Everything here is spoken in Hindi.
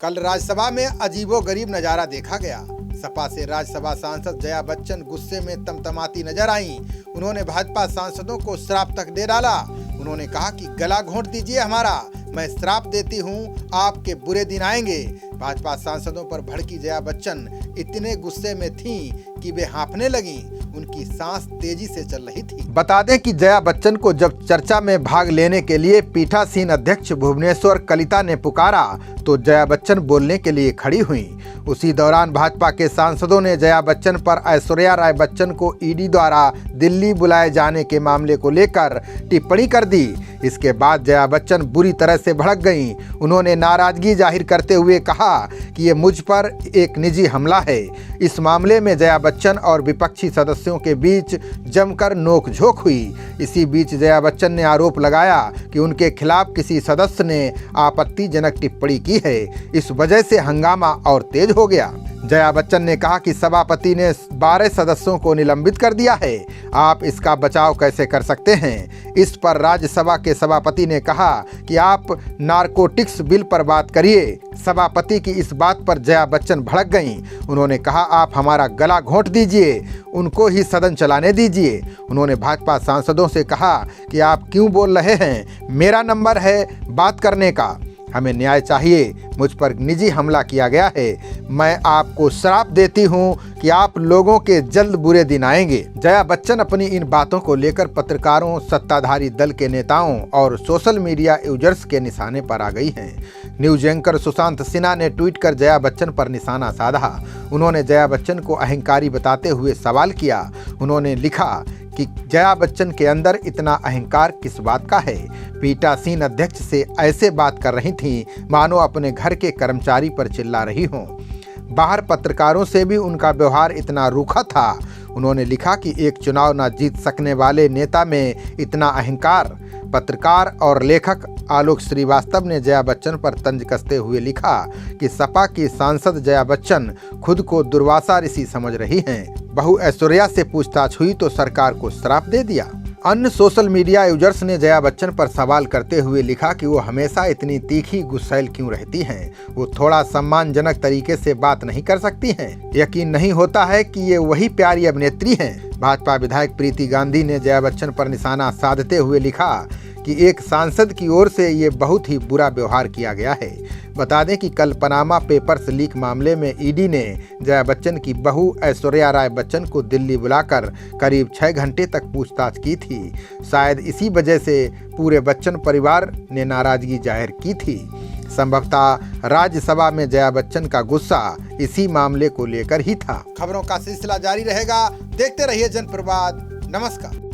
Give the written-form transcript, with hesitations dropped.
कल राज्यसभा में अजीबोगरीब नजारा देखा गया। सपा से राज्यसभा सांसद जया बच्चन गुस्से में तमतमाती नजर आईं। उन्होंने भाजपा सांसदों को श्राप तक दे डाला। उन्होंने कहा कि गला घोंट दीजिए हमारा, मैं श्राप देती हूं, आपके बुरे दिन आएंगे। भाजपा सांसदों पर भड़की जया बच्चन इतने गुस्से में थीं कि वे हाँफने लगीं। उनकी सांस तेजी से चल रही थी। बता दें कि जया बच्चन को जब चर्चा में भाग लेने के लिए पीठासीन अध्यक्ष भुवनेश्वर कलिता ने पुकारा तो जया बच्चन बोलने के लिए खड़ी हुईं। उसी दौरान भाजपा के सांसदों ने जया बच्चन पर ऐश्वर्या राय बच्चन को ईडी द्वारा दिल्ली बुलाए जाने के मामले को लेकर टिप्पणी कर दी। इसके बाद जया बच्चन बुरी तरह से भड़क गईं। उन्होंने नाराजगी जाहिर करते हुए कहा कि ये मुझ पर एक निजी हमला है। इस मामले में जया बच्चन और विपक्षी सदस्यों के बीच जमकर नोकझोंक हुई। इसी बीच जया बच्चन ने आरोप लगाया कि उनके खिलाफ किसी सदस्य ने आपत्तिजनक टिप्पणी की है। इस वजह से हंगामा और तेज हो गया। जया बच्चन ने कहा कि सभापति ने 12 सदस्यों को निलंबित कर दिया है। आप इसका बचाव कैसे कर सकते हैं? इस पर राज्यसभा के सभापति ने कहा कि आप नारकोटिक्स बिल पर बात करिए। सभापति की इस बात पर जया बच्चन भड़क गईं। उन्होंने कहा, आप हमारा गला घोंट दीजिए, उनको ही सदन चलाने दीजिए। उन्होंने भाजपा सांसदों से कहा कि आप क्यों बोल रहे हैं? मेरा नंबर है बात करने का, हमें न्याय चाहिए। मुझ पर निजी हमला किया गया है। मैं आपको श्राप देती हूं कि आप लोगों के जल्द बुरे दिन आएंगे। जया बच्चन अपनी इन बातों को लेकर पत्रकारों, सत्ताधारी दल के नेताओं और सोशल मीडिया यूजर्स के निशाने पर आ गई हैं। न्यूज एंकर सुशांत सिन्हा ने ट्वीट कर जया बच्चन पर निशाना साधा। उन्होंने जया बच्चन को अहंकारी बताते हुए सवाल किया। उन्होंने लिखा कि जया बच्चन के अंदर इतना अहंकार किस बात का है? पीठासीन अध्यक्ष से ऐसे बात कर रही थीं मानो अपने घर के कर्मचारी पर चिल्ला रही हों। बाहर पत्रकारों से भी उनका व्यवहार इतना रूखा था। उन्होंने लिखा कि एक चुनाव न जीत सकने वाले नेता में इतना अहंकार। पत्रकार और लेखक आलोक श्रीवास्तव ने जया बच्चन पर तंज कसते हुए लिखा कि सपा की सांसद जया बच्चन खुद को दुर्वासा ऋषि समझ रही हैं। बहू ऐश्वर्या से पूछताछ हुई तो सरकार को श्राप दे दिया। अन्य सोशल मीडिया यूजर्स ने जया बच्चन पर सवाल करते हुए लिखा कि वो हमेशा इतनी तीखी गुस्सैल क्यों रहती हैं? वो थोड़ा सम्मानजनक तरीके से बात नहीं कर सकती हैं? यकीन नहीं होता है कि ये वही प्यारी अभिनेत्री हैं। भाजपा विधायक प्रीति गांधी ने जया बच्चन पर निशाना साधते हुए लिखा कि एक सांसद की ओर से ये बहुत ही बुरा व्यवहार किया गया है। बता दें कि कल पनामा पेपर्स लीक मामले में ईडी ने जया बच्चन की बहू ऐश्वर्या राय बच्चन को दिल्ली बुलाकर करीब 6 घंटे तक पूछताछ की थी। शायद इसी वजह से पूरे बच्चन परिवार ने नाराजगी जाहिर की थी। संभवतः राज्यसभा में जया बच्चन का गुस्सा इसी मामले को लेकर ही था। खबरों का सिलसिला जारी रहेगा। देखते रहिए जनप्रवाद। नमस्कार।